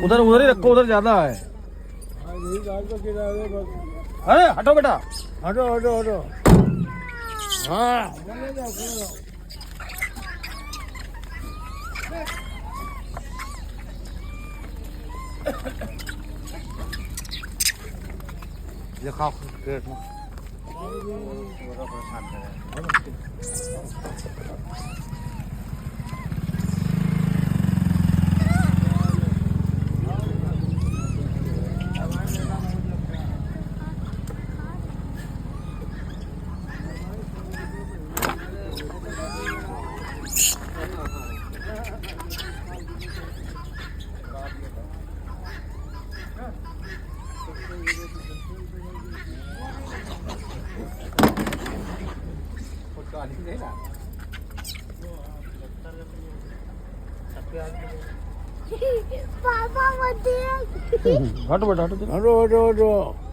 उधर उधर ही रखो, उधर ज्यादा है। अरे हटो बेटा, हटो हटो हटो। हाँ ये खाओ प्लेट में। पापा मत हटो बेटा, हटो हटो हटो हटो।